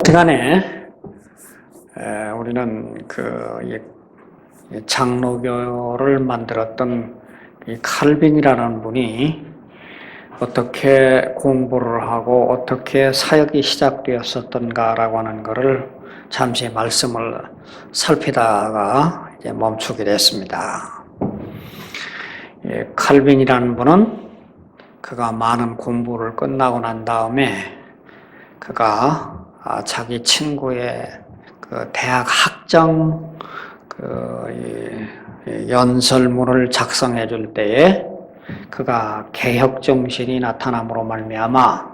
하여튼간에 우리는 이 장로교를 만들었던 이 칼빈이라는 분이 어떻게 공부를 하고 어떻게 사역이 시작되었었던가라고 하는 것을 잠시 말씀을 살피다가 이제 멈추게 됐습니다. 칼빈이라는 분은 그가 많은 공부를 끝나고 난 다음에 그가 자기 친구의 그 대학 학정 연설문을 작성해 줄 때에 그가 개혁 정신이 나타남으로 말미암아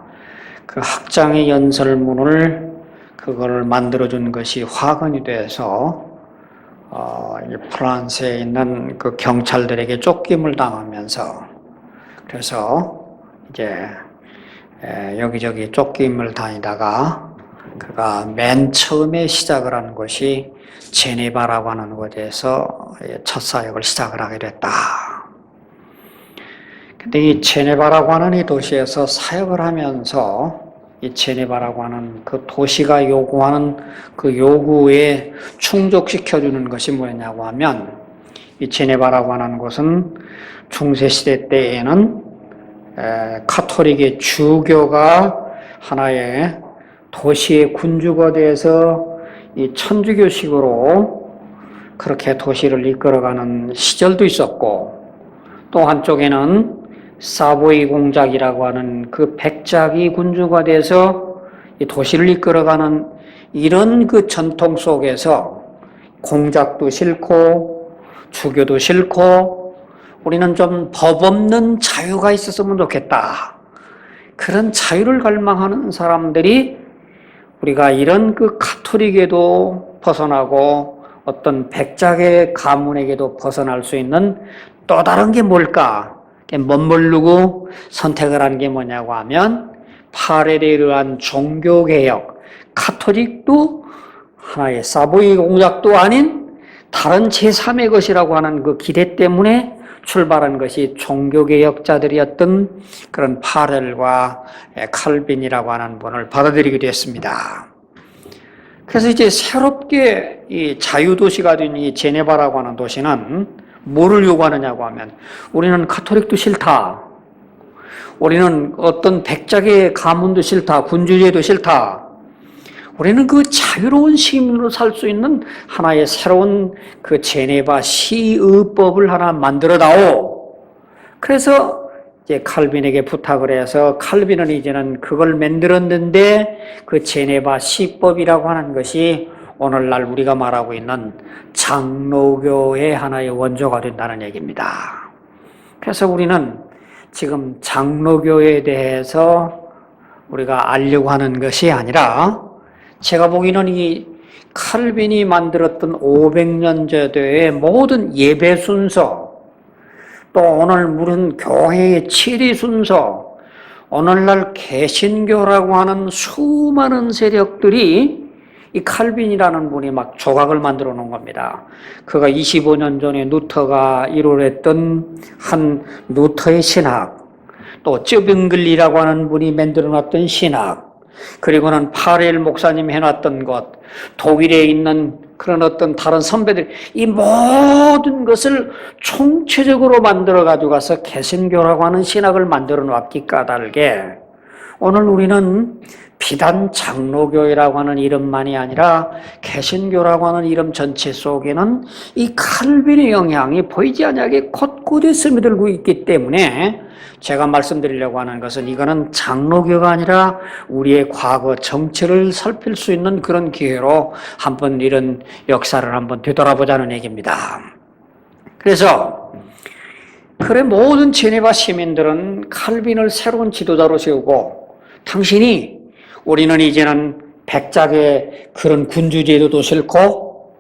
그 학장의 연설문을 그거를 만들어 준 것이 화근이 돼서 프랑스에 있는 그 경찰들에게 쫓김을 당하면서 그래서 이제 여기저기 쫓김을 다니다가 그가 맨 처음에 시작을 한 것이 제네바라고 하는 곳에서 첫 사역을 시작을 하게 됐다. 근데 이 제네바라고 하는 이 도시에서 사역을 하면서 이 제네바라고 하는 그 도시가 요구하는 그 요구에 충족시켜주는 것이 뭐냐고 하면 이 제네바라고 하는 곳은 중세시대 때에는 카톨릭의 주교가 하나의 도시의 군주가 돼서 이 천주교식으로 그렇게 도시를 이끌어가는 시절도 있었고 또 한쪽에는 사보이 공작이라고 하는 그 백작이 군주가 돼서 이 도시를 이끌어가는 이런 그 전통 속에서 공작도 싫고 주교도 싫고 우리는 좀 법 없는 자유가 있었으면 좋겠다. 그런 자유를 갈망하는 사람들이 우리가 이런 그 카톨릭에도 벗어나고 어떤 백작의 가문에게도 벗어날 수 있는 또 다른 게 뭘까? 멋모르고 선택을 한 게 뭐냐고 하면 파렐에 의한 종교개혁, 카톨릭도 하나의 사보이 공작도 아닌 다른 제3의 것이라고 하는 그 기대 때문에 출발한 것이 종교개혁자들이었던 그런 파렐과 칼빈이라고 하는 분을 받아들이게 됐습니다. 그래서 이제 새롭게 이 자유도시가 된 이 제네바라고 하는 도시는 뭐를 요구하느냐고 하면 우리는 카톨릭도 싫다. 우리는 어떤 백작의 가문도 싫다. 군주제도 싫다. 우리는 그 자유로운 시민으로 살 수 있는 하나의 새로운 그 제네바 시의법을 하나 만들어다오. 그래서 이제 칼빈에게 부탁을 해서 칼빈은 이제는 그걸 만들었는데 그 제네바 시법이라고 하는 것이 오늘날 우리가 말하고 있는 장로교의 하나의 원조가 된다는 얘기입니다. 그래서 우리는 지금 장로교에 대해서 우리가 알려고 하는 것이 아니라 제가 보기에는 이 칼빈이 만들었던 500년 제도의 모든 예배 순서, 또 오늘 물은 교회의 치리 순서, 오늘날 개신교라고 하는 수많은 세력들이 이 칼빈이라는 분이 막 조각을 만들어 놓은 겁니다. 그가 25년 전에 루터가 이룰했던 한 루터의 신학, 또 쯔빙글리라고 하는 분이 만들어 놨던 신학, 그리고는 파렐 목사님 해놨던 것, 독일에 있는 그런 어떤 다른 선배들, 이 모든 것을 총체적으로 만들어 가지고 가서 개신교라고 하는 신학을 만들어 놨기 까닭에 오늘 우리는 비단 장로교회라고 하는 이름만이 아니라 개신교라고 하는 이름 전체 속에는 이 칼빈의 영향이 보이지 않게 곳곳에 스며들고 있기 때문에 제가 말씀드리려고 하는 것은 이거는 장로교가 아니라 우리의 과거 정체를 살필 수 있는 그런 기회로 한번 이런 역사를 한번 되돌아보자는 얘기입니다. 그래서 그래 모든 제네바 시민들은 칼빈을 새로운 지도자로 세우고 당신이 우리는 이제는 백작의 그런 군주제도도 싫고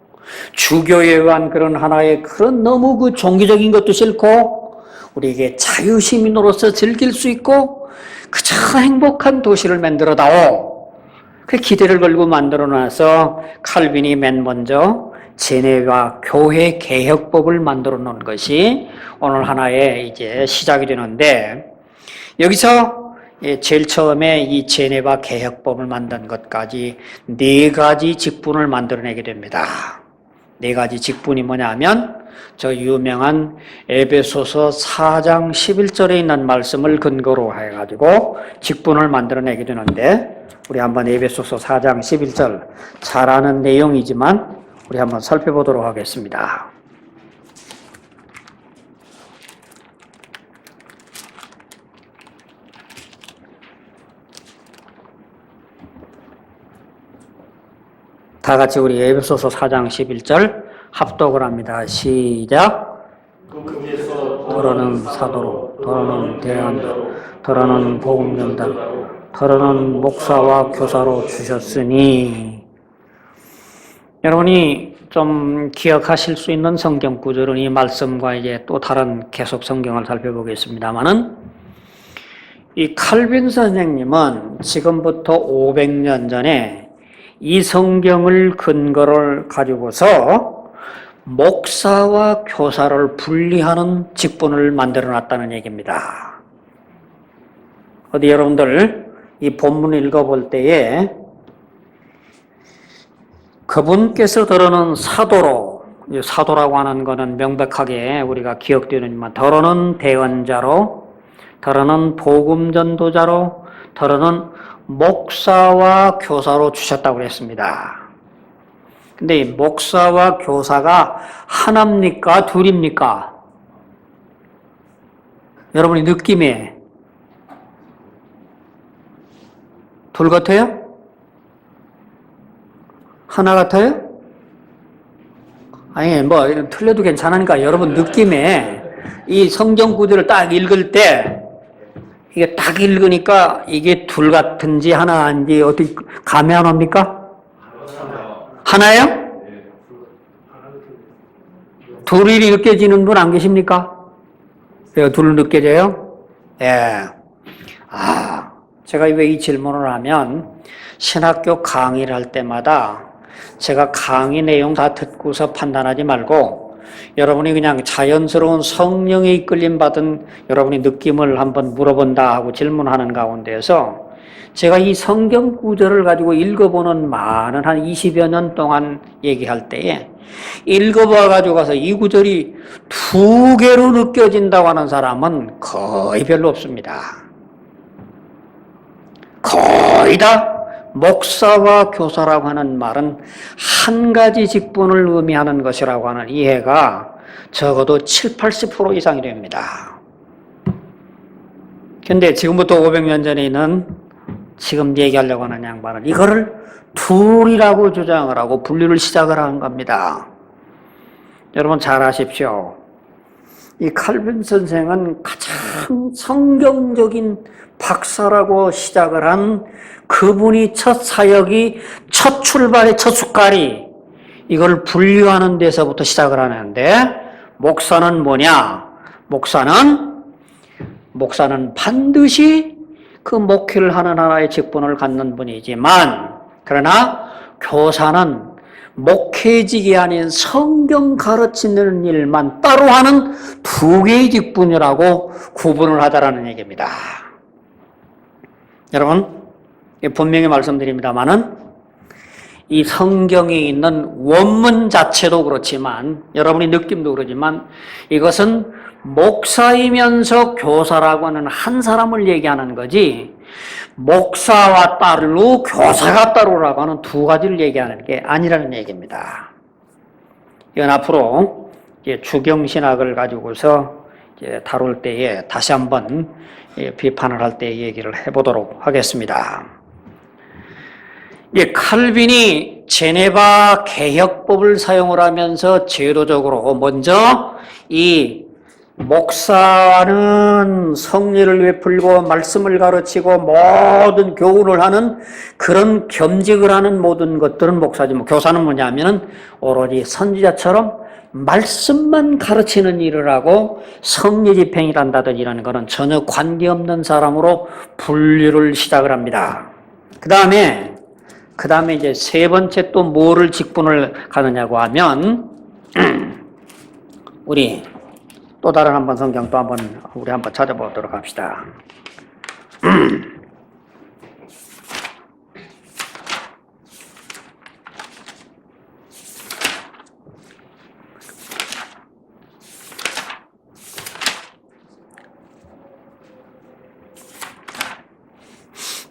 주교에 의한 그런 하나의 그런 너무 그 종교적인 것도 싫고 우리에게 자유시민으로서 즐길 수 있고 그저 행복한 도시를 만들어다오. 그 기대를 걸고 만들어놔서 칼빈이 맨 먼저 제네바 교회 개혁법을 만들어 놓은 것이 오늘 하나의 이제 시작이 되는데 여기서 제일 처음에 이 제네바 개혁법을 만든 것까지 네 가지 직분을 만들어내게 됩니다. 네 가지 직분이 뭐냐면 저 유명한 에베소서 4장 11절에 있는 말씀을 근거로 해가지고 직분을 만들어내게 되는데 우리 한번 에베소서 4장 11절 잘 아는 내용이지만 우리 한번 살펴보도록 하겠습니다. 다 같이 우리 에베소서 4장 11절 합독을 합니다. 시작. 더러는 사도로, 더러는 대안자로, 더러는 복음전자로, 더러는 목사와 교사로 주셨으니. 여러분이 좀 기억하실 수 있는 성경 구절은 이 말씀과 이제 또 다른 계속 성경을 살펴보겠습니다만은 이 칼빈 선생님은 지금부터 500년 전에 이 성경을 근거를 가지고서 목사와 교사를 분리하는 직분을 만들어 놨다는 얘기입니다. 어디 여러분들 이 본문을 읽어볼 때에 그분께서 더러는 사도로, 사도라고 하는 것은 명백하게 우리가 기억되는지만 더러는 대언자로, 더러는 복음 전도자로, 더러는 목사와 교사로 주셨다고 그랬습니다. 근데 이 목사와 교사가 하나입니까? 둘입니까? 여러분이 느낌에 둘 같아요? 하나 같아요? 아니 뭐 틀려도 괜찮으니까 여러분 느낌에 이 성경 구절을 딱 읽을 때 이게 딱 읽으니까 이게 둘 같은지 하나인지 어떻게 감이 안 옵니까? 하나예요? 둘이 느껴지는 분 안 계십니까? 둘 느껴져요? 예. 제가 왜 이 질문을 하면 신학교 강의를 할 때마다 제가 강의 내용 다 듣고서 판단하지 말고 여러분이 그냥 자연스러운 성령에 이끌림 받은 여러분의 느낌을 한번 물어본다 하고 질문하는 가운데에서 제가 이 성경 구절을 가지고 읽어보는 많은 한 20여 년 동안 얘기할 때에 읽어봐 가지고 가서 이 구절이 두 개로 느껴진다고 하는 사람은 거의 별로 없습니다. 거의 다 목사와 교사라고 하는 말은 한 가지 직분을 의미하는 것이라고 하는 이해가 적어도 7, 80% 이상이 됩니다. 그런데 지금부터 500년 전에 있는 지금 얘기하려고 하는 양반은 이거를 둘이라고 주장을 하고 분류를 시작을 한 겁니다. 여러분 잘 아십시오. 이 칼빈 선생은 가장 성경적인 박사라고 시작을 한 그분이 첫 사역이 첫 출발의 첫 숟갈이 이걸 분류하는 데서부터 시작을 하는데 목사는 뭐냐? 목사는 반드시 그 목회를 하는 하나의 직분을 갖는 분이지만 그러나 교사는 목회직이 아닌 성경 가르치는 일만 따로 하는 두 개의 직분이라고 구분을 하다라는 얘기입니다. 여러분 분명히 말씀드립니다만은 이 성경에 있는 원문 자체도 그렇지만 여러분이 느낌도 그러지만 이것은 목사이면서 교사라고 하는 한 사람을 얘기하는 거지 목사와 따로 교사가 따로라고 하는 두 가지를 얘기하는 게 아니라는 얘기입니다. 이건 앞으로 주경신학을 가지고서 다룰 때에 다시 한번 비판을 할 때 얘기를 해보도록 하겠습니다. 칼빈이 제네바 개혁법을 사용을 하면서 제도적으로 먼저 이 목사는 성리를 베풀고 말씀을 가르치고 모든 교훈을 하는 그런 겸직을 하는 모든 것들은 목사지 교사는 뭐냐면은 오로지 선지자처럼 말씀만 가르치는 일을 하고 성리 집행을 한다든지 이런 거는 전혀 관계없는 사람으로 분류를 시작을 합니다. 그 다음에 이제 세 번째 또 뭐를 직분을 가느냐고 하면 우리 또 다른 한번 성경 또 한번 우리 한번 찾아보도록 합시다.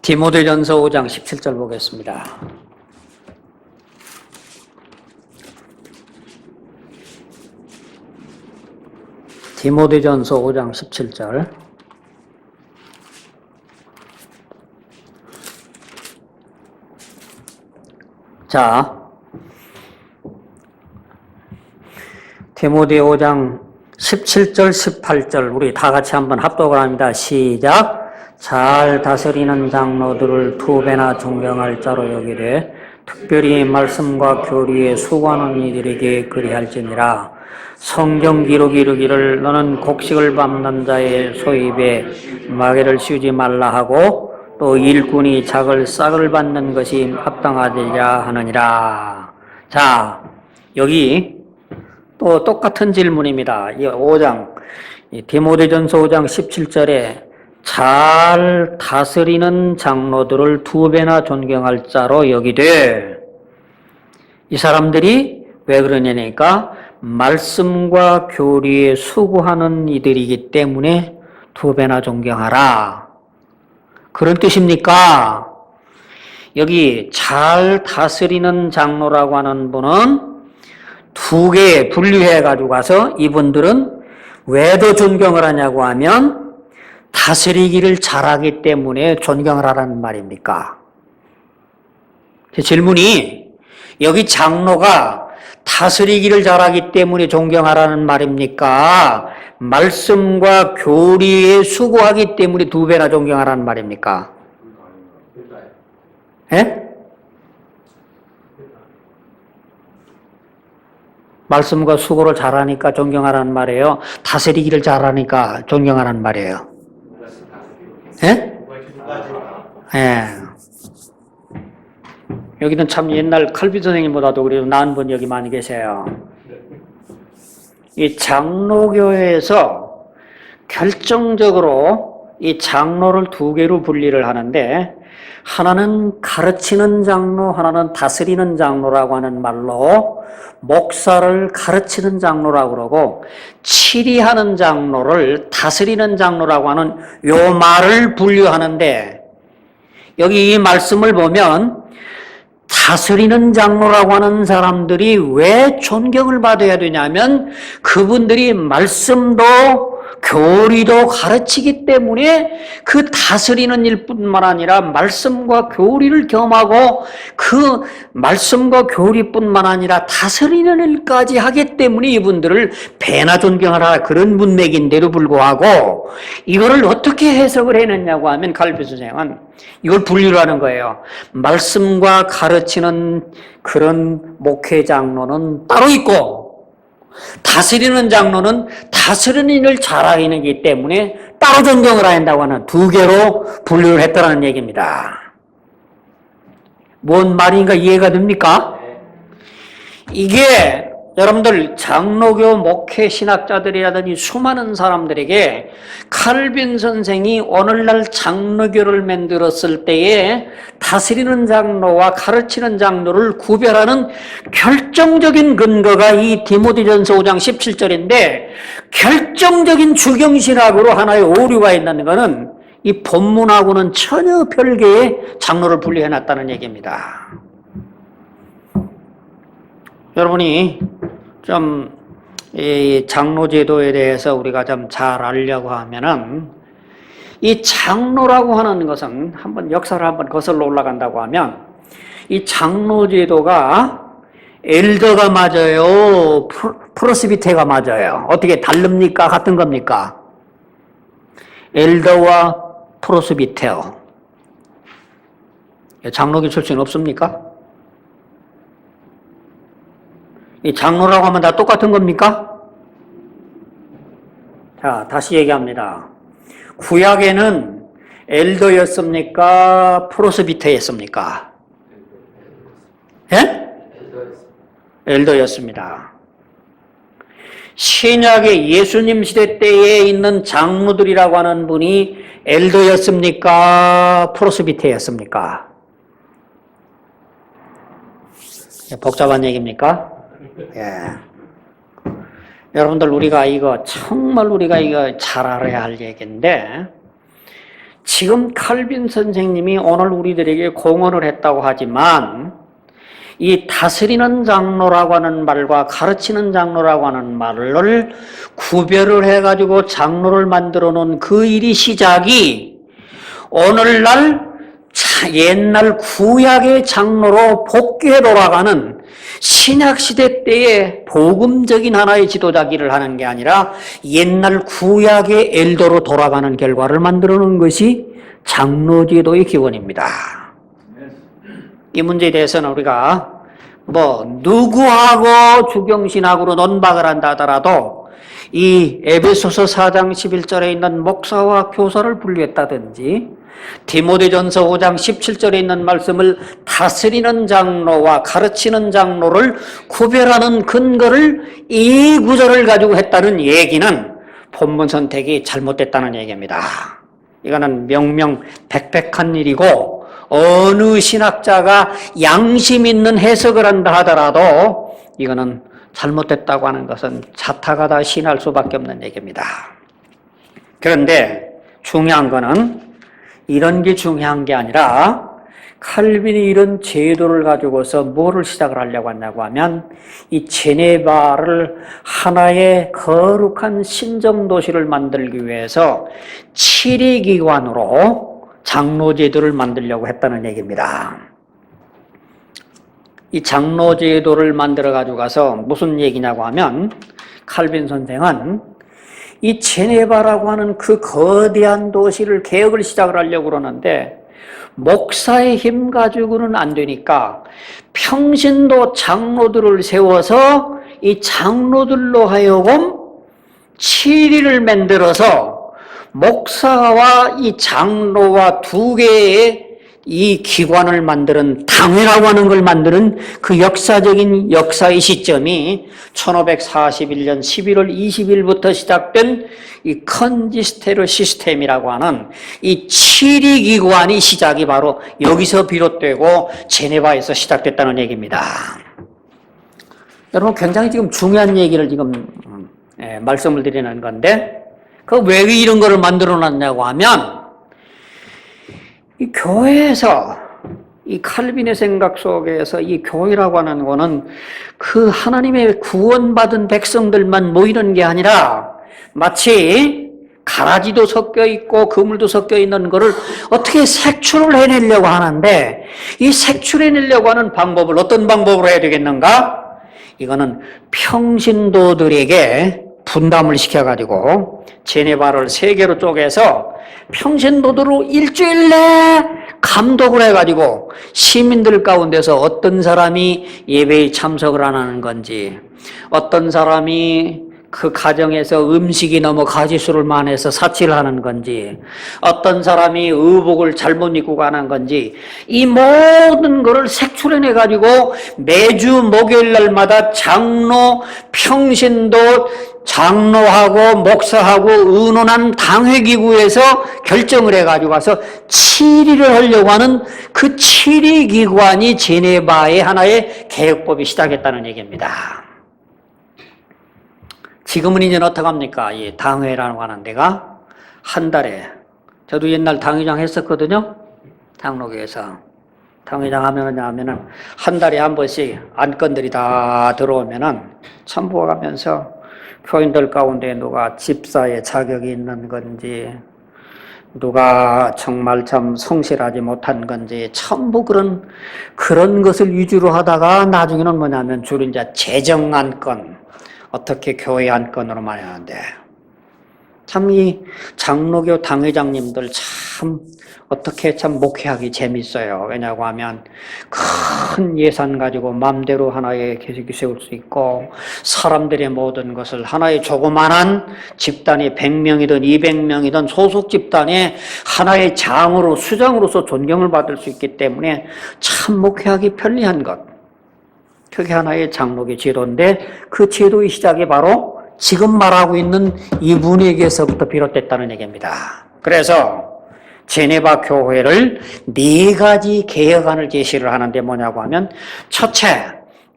디모데전서 5장 17절 보겠습니다. 디모데전서 5장 17절. 자, 디모데 5장 17절, 18절 우리 다 같이 한번 합독을 합니다. 시작. 잘 다스리는 장로들을 두 배나 존경할 자로 여기되 특별히 말씀과 교리에 수고하는 이들에게 그리할지니라. 성경 기록이 이르기를 너는 곡식을 밟는 자의 소입에 마개를 씌우지 말라 하고 또 일꾼이 작을 싹을 받는 것이 합당하리라 하느니라. 자, 여기 또 똑같은 질문입니다. 이 5장 디모데전서 5장 17절에 잘 다스리는 장로들을 두 배나 존경할 자로 여기되, 이 사람들이 왜 그러냐니까 말씀과 교리에 수고하는 이들이기 때문에 두 배나 존경하라. 그런 뜻입니까? 여기 잘 다스리는 장로라고 하는 분은 두 개 분류해 가지고 가서 이분들은 왜 더 존경을 하냐고 하면 다스리기를 잘하기 때문에 존경을 하라는 말입니까? 제 질문이 여기 장로가 다스리기를 잘하기 때문에 존경하라는 말입니까? 말씀과 교리에 수고하기 때문에 두 배나 존경하라는 말입니까? 예? 말씀과 수고를 잘하니까 존경하라는 말이에요? 다스리기를 잘하니까 존경하라는 말이에요? 예? 예. 여기는 참 옛날 칼빈 선생님보다도 그래도 나은 분 여기 많이 계세요. 이 장로교회에서 결정적으로 이 장로를 두 개로 분리를 하는데, 하나는 가르치는 장로, 하나는 다스리는 장로라고 하는 말로 목사를 가르치는 장로라고 그러고, 치리하는 장로를 다스리는 장로라고 하는 요 말을 분류하는데, 여기 이 말씀을 보면 다스리는 장로라고 하는 사람들이 왜 존경을 받아야 되냐면 그분들이 말씀도 교리도 가르치기 때문에 그 다스리는 일뿐만 아니라 말씀과 교리를 겸하고 그 말씀과 교리뿐만 아니라 다스리는 일까지 하기 때문에 이분들을 배나 존경하라, 그런 문맥인데도 불구하고 이거를 어떻게 해석을 해냈냐고 하면 칼빈 선생은 이걸 분류를 하는 거예요. 말씀과 가르치는 그런 목회 장로는 따로 있고 다스리는 장로는 다스리는 일을 잘하기 때문에 따로 존경을 한다고 하는 두 개로 분류를 했다는 얘기입니다. 뭔 말인가 이해가 됩니까? 이게 여러분들 장로교 목회 신학자들이라든지 수많은 사람들에게 칼빈 선생이 오늘날 장로교를 만들었을 때에 다스리는 장로와 가르치는 장로를 구별하는 결정적인 근거가 이 디모데전서 5장 17절인데, 결정적인 주경신학으로 하나의 오류가 있는 것은 이 본문하고는 전혀 별개의 장로를 분리해놨다는 얘기입니다. 여러분이 좀 이 장로 제도에 대해서 우리가 좀 잘 알려고 하면은, 이 장로라고 하는 것은 한번 역사를 한번 거슬러 올라간다고 하면 이 장로 제도가 엘더가 맞아요, 프로스비테가 맞아요? 어떻게 다릅니까? 같은 겁니까? 엘더와 프로스비테어. 장로교 출신 없습니까? 이 장로라고 하면 다 똑같은 겁니까? 자, 다시 얘기합니다. 구약에는 엘더였습니까? 프로스비테였습니까? 예? 엘더였습니다. 신약의 예수님 시대 때에 있는 장로들이라고 하는 분이 엘더였습니까? 프로스비테였습니까? 복잡한 얘기입니까? 예. 여러분들 우리가 이거 잘 알아야 할 얘기인데 지금 칼빈 선생님이 오늘 우리들에게 공언을 했다고 하지만 이 다스리는 장로라고 하는 말과 가르치는 장로라고 하는 말을 구별을 해가지고 장로를 만들어 놓은 그 일이 시작이 오늘날 옛날 구약의 장로로 복귀해 돌아가는 신약시대 때의 복음적인 하나의 지도자기를 하는 게 아니라 옛날 구약의 엘더로 돌아가는 결과를 만들어 놓은 것이 장로제도의 기원입니다. 이 문제에 대해서는 우리가 누구하고 주경신학으로 논박을 한다 하더라도 이 에베소서 4장 11절에 있는 목사와 교사를 분류했다든지 디모데전서 5장 17절에 있는 말씀을 다스리는 장로와 가르치는 장로를 구별하는 근거를 이 구절을 가지고 했다는 얘기는 본문 선택이 잘못됐다는 얘기입니다. 이거는 명명백백한 일이고 어느 신학자가 양심 있는 해석을 한다 하더라도 이거는 잘못됐다고 하는 것은 자타가 다 신할 수밖에 없는 얘기입니다. 그런데 중요한 거는 이런 게 중요한 게 아니라 칼빈이 이런 제도를 가지고서 뭐를 시작을 하려고 하냐고 하면 이 제네바를 하나의 거룩한 신정도시를 만들기 위해서 치리기관으로 장로제도를 만들려고 했다는 얘기입니다. 이 장로제도를 만들어 가지고 가서 무슨 얘기냐고 하면 칼빈 선생은 이 제네바라고 하는 그 거대한 도시를 개혁을 시작을 하려고 그러는데 목사의 힘 가지고는 안 되니까 평신도 장로들을 세워서 이 장로들로 하여금 치리를 만들어서 목사와 이 장로와 두 개의 이 기관을 만드는 당회라고 하는 걸 만드는 그 역사적인 역사의 시점이 1541년 11월 20일부터 시작된 이 컨지스테르 시스템이라고 하는 이 치리기관이 시작이 바로 여기서 비롯되고 제네바에서 시작됐다는 얘기입니다. 여러분 굉장히 지금 중요한 얘기를 지금 말씀을 드리는 건데 그 왜 이런 거를 만들어 놨냐고 하면 이 교회에서 이 칼빈의 생각 속에서 이 교회라고 하는 거는 그 하나님의 구원받은 백성들만 모이는 게 아니라 마치 가라지도 섞여 있고 그물도 섞여 있는 거를 어떻게 색출을 해내려고 하는데 이 색출해내려고 하는 방법을 어떤 방법으로 해야 되겠는가? 이거는 평신도들에게 분담을 시켜가지고 제네바를 3개로 쪼개서 평신도들로 일주일 내 감독을 해가지고 시민들 가운데서 어떤 사람이 예배에 참석을 안 하는 건지 어떤 사람이 그 가정에서 음식이 너무 가지수를 많아서 사치를 하는 건지 어떤 사람이 의복을 잘못 입고 가는 건지 이 모든 것을 색출해내가지고 매주 목요일 날마다 장로, 평신도, 장로하고 목사하고 의논한 당회기구에서 결정을 해가지고 와서 치리를 하려고 하는 그 치리기관이 제네바의 하나의 개혁법이 시작했다는 얘기입니다. 지금은 이제 어떻게 합니까? 이 당회라고 하는 데가 한 달에 저도 옛날 당회장 했었거든요. 장로교에서 당회장 하면은 한 달에 한 번씩 안건들이 다 들어오면은 첨부하면서 교인들 가운데 누가 집사의 자격이 있는 건지 누가 정말 참 성실하지 못한 건지 전부 그런 것을 위주로 하다가 나중에는 뭐냐면 주로 이제 재정 안건 어떻게 교회 안건으로만 하는데 참 이 장로교 당회장님들 참 어떻게 참 목회하기 재밌어요. 왜냐고 하면 큰 예산 가지고 마음대로 하나의 계획이 세울 수 있고 사람들의 모든 것을 하나의 조그만한 집단이 100명이든 200명이든 소속 집단의 하나의 장으로 수장으로서 존경을 받을 수 있기 때문에 참 목회하기 편리한 것. 그게 하나의 장로교 제도인데 그 제도의 시작이 바로 지금 말하고 있는 이분에게서부터 비롯됐다는 얘기입니다. 그래서 제네바 교회를 네 가지 개혁안을 제시를 하는데 뭐냐고 하면, 첫째,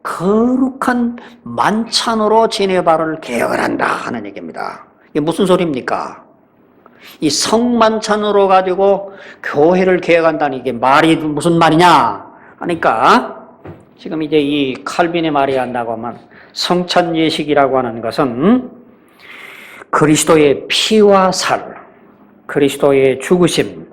거룩한 만찬으로 제네바를 개혁을 한다 하는 얘기입니다. 이게 무슨 소리입니까? 이 성만찬으로 가지고 교회를 개혁한다는 이게 말이 무슨 말이냐 하니까, 지금 이제 이 칼빈의 말이 한다고 하면, 성찬 예식이라고 하는 것은 그리스도의 피와 살, 그리스도의 죽으심,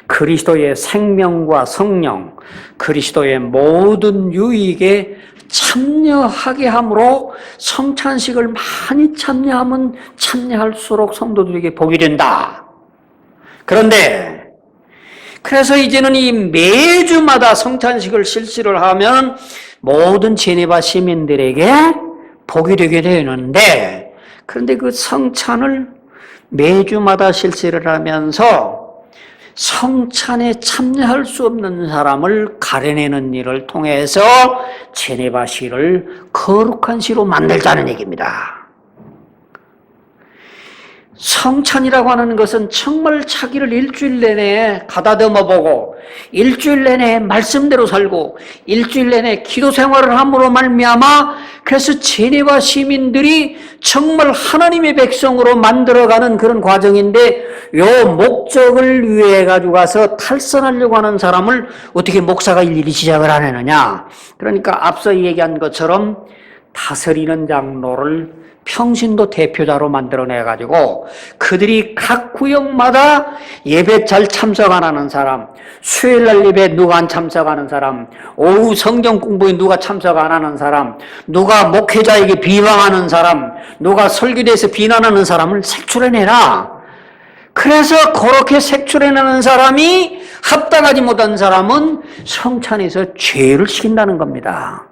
그리스도의 생명과 성령, 그리스도의 모든 유익에 참여하게 함으로, 성찬식을 많이 참여하면 참여할수록 성도들에게 복이 된다. 그런데 그래서 이제는 이 매주마다 성찬식을 실시를 하면 모든 제네바 시민들에게 복이 되게 되는데, 그런데 그 성찬을 매주마다 실시를 하면서 성찬에 참여할 수 없는 사람을 가려내는 일을 통해서 제네바 시를 거룩한 시로 만들자는 얘기입니다. 성찬이라고 하는 것은 정말 자기를 일주일 내내 가다듬어 보고, 일주일 내내 말씀대로 살고, 일주일 내내 기도 생활을 함으로 말미암아, 그래서 제네바 시민들이 정말 하나님의 백성으로 만들어가는 그런 과정인데, 요 목적을 위해 가지고 가서 탈선하려고 하는 사람을 어떻게 목사가 일일이 지적을 안 하느냐. 그러니까 앞서 얘기한 것처럼 다스리는 장로를 평신도 대표자로 만들어내가지고 그들이 각 구역마다 예배 잘 참석 안 하는 사람, 수요일날 예배 누가 안 참석하는 사람, 오후 성경 공부에 누가 참석 안 하는 사람, 누가 목회자에게 비방하는 사람, 누가 설교대에서 비난하는 사람을 색출해내라. 그래서 그렇게 색출해내는 사람이 합당하지 못한 사람은 성찬에서 죄를 시킨다는 겁니다.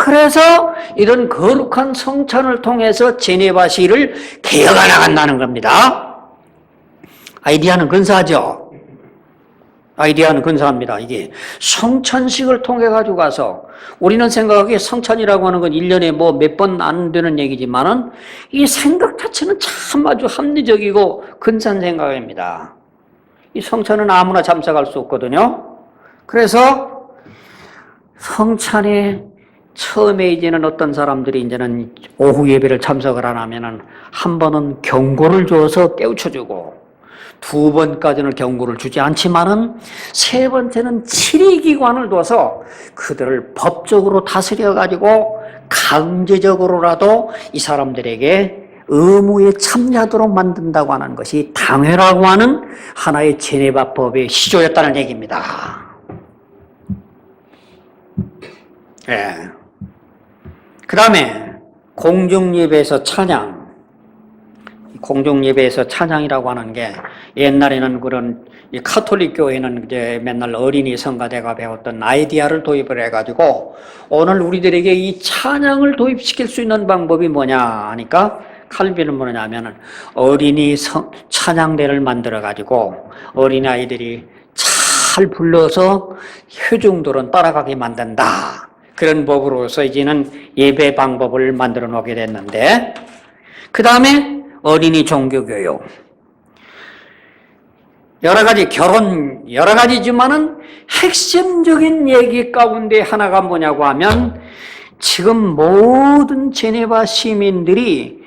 그래서 이런 거룩한 성찬을 통해서 제네바시를 개혁해 나간다는 겁니다. 아이디어는 근사하죠? 아이디어는 근사합니다. 이게 성찬식을 통해 가지고 가서, 우리는 생각하기에 성찬이라고 하는 건 1년에 뭐 몇 번 안 되는 얘기지만은 이 생각 자체는 참 아주 합리적이고 근사한 생각입니다. 이 성찬은 아무나 참석할 수 없거든요. 그래서 성찬에 처음에 이제는 어떤 사람들이 이제는 오후 예배를 참석을 안 하면은 한 번은 경고를 줘서 깨우쳐주고, 두 번까지는 경고를 주지 않지만은 세 번째는 치리기관을 둬서 그들을 법적으로 다스려가지고 강제적으로라도 이 사람들에게 의무에 참여하도록 만든다고 하는 것이 당회라고 하는 하나의 제네바법의 시조였다는 얘기입니다. 예. 그 다음에 공중예배에서 찬양. 공중예배에서 찬양이라고 하는 게, 옛날에는 그런 이 카톨릭 교회는 이제 맨날 어린이 성가대가 배웠던 아이디어를 도입을 해가지고, 오늘 우리들에게 이 찬양을 도입시킬 수 있는 방법이 뭐냐 하니까, 칼빈은 뭐냐면은 어린이 찬양대를 만들어가지고 어린아이들이 잘 불러서 회중들은 따라가게 만든다. 그런 법으로서 이제는 예배 방법을 만들어 놓게 됐는데, 그 다음에 어린이 종교교육. 여러 가지 결혼, 여러 가지지만은 핵심적인 얘기 가운데 하나가 뭐냐고 하면, 지금 모든 제네바 시민들이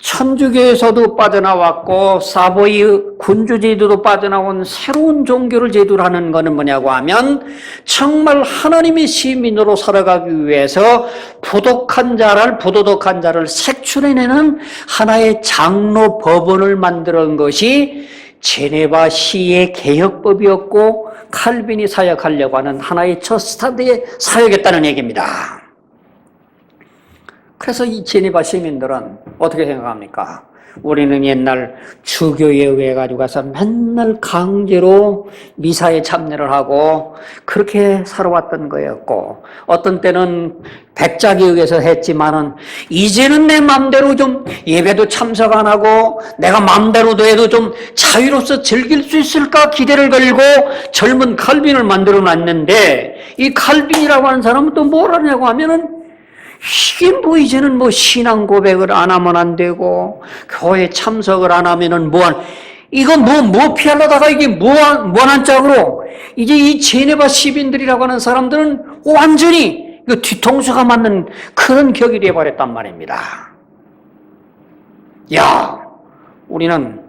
천주교에서도 빠져나왔고 사보이 군주제도도 빠져나온 새로운 종교를 제도를 하는 것은 뭐냐고 하면, 정말 하나님의 시민으로 살아가기 위해서 부도덕한 자를 색출해내는 하나의 장로 법원을 만드는 것이 제네바 시의 개혁법이었고, 칼빈이 사역하려고 하는 하나의 첫 스타트의 사역이었다는 얘기입니다. 그래서 이 제네바 시민들은 어떻게 생각합니까? 우리는 옛날 주교에 의해 가지고 가서 맨날 강제로 미사에 참여를 하고 그렇게 살아왔던 거였고, 어떤 때는 백작에 의해서 했지만은 이제는 내 마음대로 좀 예배도 참석 안 하고 내가 마음대로도 해도 좀 자유로서 즐길 수 있을까 기대를 걸고 젊은 칼빈을 만들어 놨는데, 이 칼빈이라고 하는 사람은 또 뭘 하냐고 하면은 이게 뭐 이제는 뭐 신앙 고백을 안 하면 안 되고 교회 참석을 안 하면은 이건 뭐 피하려다가 이게 뭐한 짝으로 이제 이 제네바 시민들이라고 하는 사람들은 완전히 그 뒤통수가 맞는 그런 격이 되어버렸단 말입니다. 야, 우리는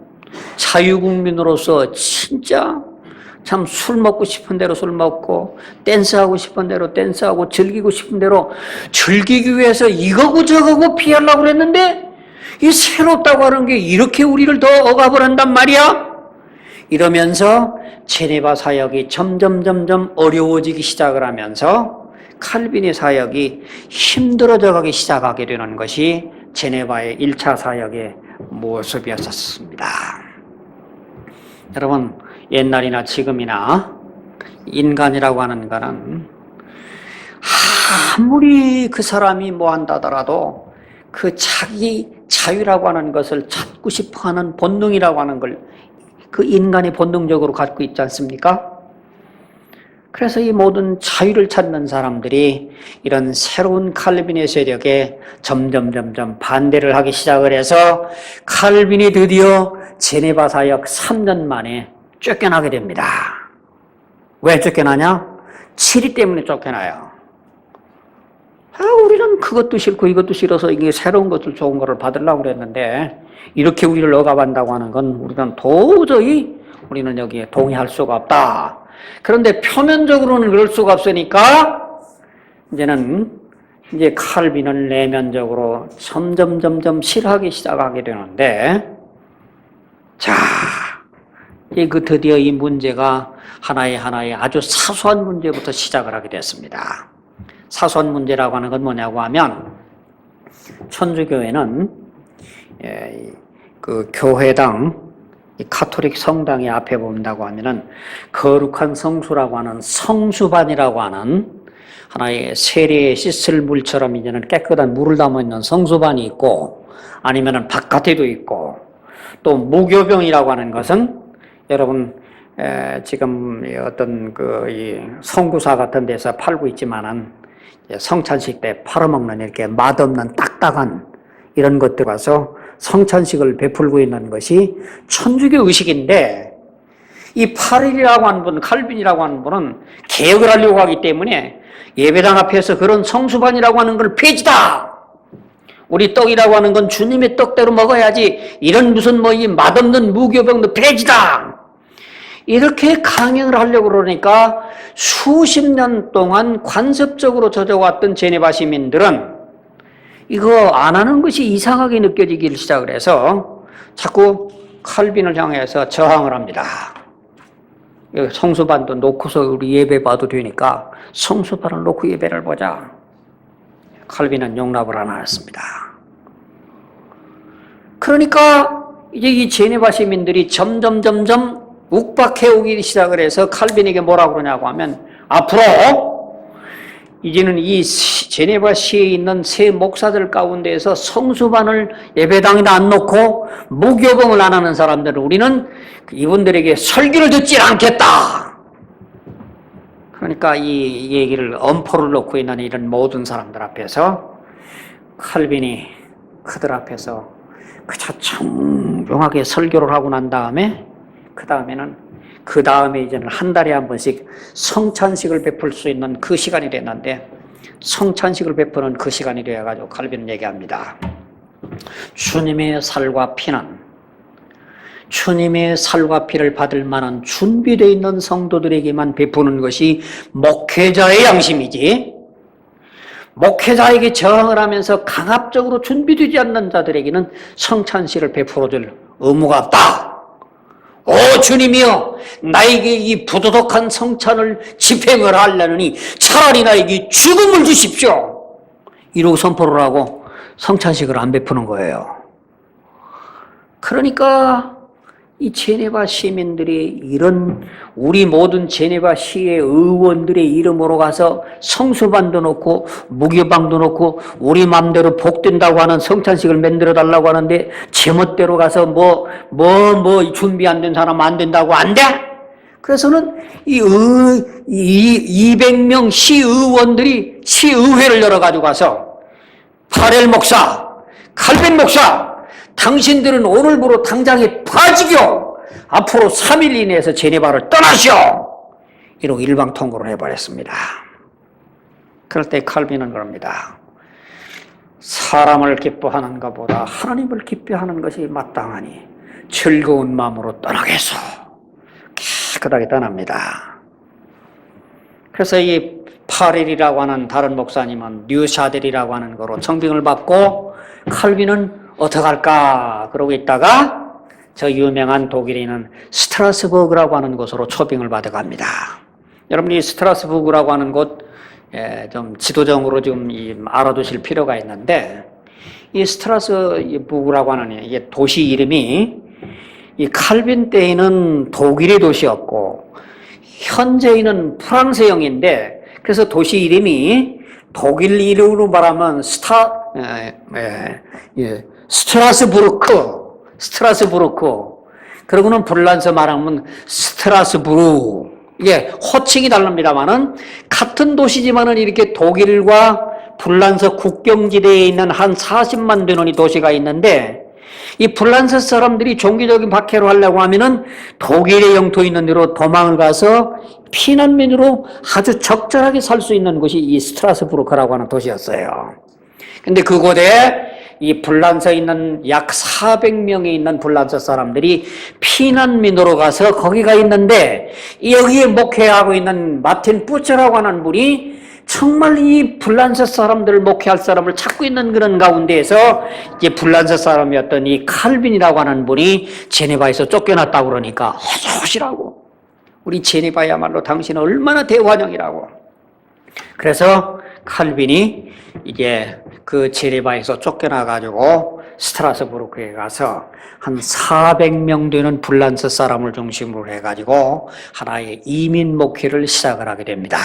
자유국민으로서 진짜 참 술 먹고 싶은 대로 술 먹고 댄스하고 싶은 대로 댄스하고 즐기고 싶은 대로 즐기기 위해서 이거고 저거고 피하려고 그랬는데 이 새롭다고 하는 게 이렇게 우리를 더 억압을 한단 말이야? 이러면서 제네바 사역이 점점 어려워지기 시작을 하면서 칼빈의 사역이 힘들어져 가기 시작하게 되는 것이 제네바의 1차 사역의 모습이었습니다. 여러분, 옛날이나 지금이나 인간이라고 하는 거는 아무리 그 사람이 뭐 한다더라도 그 자기 자유라고 하는 것을 찾고 싶어 하는 본능이라고 하는 걸 그 인간이 본능적으로 갖고 있지 않습니까? 그래서 이 모든 자유를 찾는 사람들이 이런 새로운 칼빈의 세력에 점점 반대를 하기 시작을 해서 칼빈이 드디어 제네바 사역 3년 만에 쫓겨나게 됩니다. 왜 쫓겨나냐? 치리 때문에 쫓겨나요. 우리는 그것도 싫고 이것도 싫어서 이게 새로운 것을 좋은 거를 받으려고 그랬는데 이렇게 우리를 억압한다고 하는 건 우리는 도저히 우리는 여기에 동의할 수가 없다. 그런데 표면적으로는 그럴 수가 없으니까 이제 칼빈을 내면적으로 점점 싫어하기 시작하게 되는데 자, 드디어 이 문제가 하나의 아주 사소한 문제부터 시작을 하게 됐습니다. 사소한 문제라고 하는 건 뭐냐고 하면 천주교회는 그 교회당 카톨릭 성당의 앞에 본다고 하면은 거룩한 성수라고 하는 성수반이라고 하는 하나의 세례에 씻을 물처럼 이제는 깨끗한 물을 담아 있는 성수반이 있고 아니면은 바깥에도 있고 또 무교병이라고 하는 것은 여러분 지금 어떤 이 성구사 같은 데서 팔고 있지만은 성찬식 때 팔아먹는 이렇게 맛없는 딱딱한 이런 것들 와서 성찬식을 베풀고 있는 것이 천주교 의식인데 이 파릴이라고 하는 분, 칼빈이라고 하는 분은 개혁을 하려고 하기 때문에 예배당 앞에서 그런 성수반이라고 하는 걸 폐지다. 우리 떡이라고 하는 건 주님의 떡대로 먹어야지 이런 무슨 이 맛없는 무교병도 폐지다. 이렇게 강행을 하려고 그러니까 수십 년 동안 관습적으로 젖어왔던 제네바 시민들은 이거 안 하는 것이 이상하게 느껴지기 시작을 해서 자꾸 칼빈을 향해서 저항을 합니다. 성수반도 놓고서 우리 예배 봐도 되니까 성수반을 놓고 예배를 보자. 칼빈은 용납을 안 하였습니다. 그러니까 이제 이 제네바 시민들이 점점 욱박해오기 시작을 해서 칼빈에게 뭐라고 그러냐고 하면 앞으로 이제는 이 제네바 시에 있는 세 목사들 가운데에서 성수반을 예배당에다 안 놓고 무교봉을 안 하는 사람들은 우리는 이분들에게 설교를 듣지 않겠다. 그러니까 이 얘기를 엄포를 놓고 있는 이런 모든 사람들 앞에서 칼빈이 그들 앞에서 그저 청중하게 설교를 하고 난 다음에 그 다음에 이제는 한 달에 한 번씩 성찬식을 베풀 수 있는 그 시간이 됐는데 성찬식을 베푸는 그 시간이 되어가지고 칼빈은 얘기합니다. 주님의 살과 피를 받을 만한 준비되어 있는 성도들에게만 베푸는 것이 목회자의 양심이지 목회자에게 저항을 하면서 강압적으로 준비되지 않는 자들에게는 성찬식을 베풀어줄 의무가 없다. 오 주님이여 나에게 이 부도덕한 성찬을 집행을 하려느니 차라리 나에게 죽음을 주십시오. 이러고 선포를 하고 성찬식을 안 베푸는 거예요. 그러니까 이 제네바 시민들이 이런 우리 모든 제네바 시의 의원들의 이름으로 가서 성수반도 놓고 무교방도 놓고 우리 마음대로 복된다고 하는 성찬식을 만들어 달라고 하는데 제멋대로 가서 준비 안 된 사람 안 된다고 안 돼? 그래서는 이 200명 시의원들이 시의회를 열어가지고 가서 파렐 목사, 칼빈 목사, 당신들은 오늘부로 당장에 빠지고 앞으로 3일 이내에서 제네바를 떠나시오. 이러고 일방통고를 해버렸습니다. 그럴 때 칼빈은 그럽니다. 사람을 기뻐하는 것보다 하나님을 기뻐하는 것이 마땅하니 즐거운 마음으로 떠나겠소. 깨끗하게 떠납니다. 그래서 이 파렐이라고 하는 다른 목사님은 뉴샤델이라고 하는 거로 청빙을 받고 칼빈은 어떡할까 그러고 있다가 저 유명한 독일에 있는 스트라스부르크라고 하는 곳으로 초빙을 받아갑니다. 여러분 이 스트라스부르크라고 하는 곳 좀 지도적으로 좀 알아두실 필요가 있는데 이 스트라스부르크라고 하는 이게 도시 이름이 이 칼빈 때에는 독일의 도시였고 현재는 프랑스형인데 그래서 도시 이름이 독일 이름으로 말하면 스트라스부르크. 그러고는 불란서 말하면 스트라스부르. 이게 호칭이 다릅니다만은 같은 도시지만은 이렇게 독일과 불란서 국경지대에 있는 한 40만 되는 도시가 있는데 이 불란서 사람들이 종교적인 박해를 하려고 하면은 독일의 영토에 있는 데로 도망을 가서 피난민으로 아주 적절하게 살 수 있는 곳이 이 스트라스부르크라고 하는 도시였어요. 근데 그곳에 이 불란서에 있는 약 400명이 있는 불란서 사람들이 피난민으로 가서 거기가 있는데 여기에 목회하고 있는 마틴 부처라고 하는 분이 정말 이 불란서 사람들을 목회할 사람을 찾고 있는 그런 가운데에서 이제 불란서 사람이었던 이 칼빈이라고 하는 분이 제네바에서 쫓겨났다고 그러니까 허젓이라고 우리 제네바야말로 당신은 얼마나 대환영이라고. 그래서 칼빈이 이제 그 제네바에서 쫓겨나가지고 스트라스부르크에 가서 한 400명 되는 불란서 사람을 중심으로 해가지고 하나의 이민 목회를 시작을 하게 됩니다.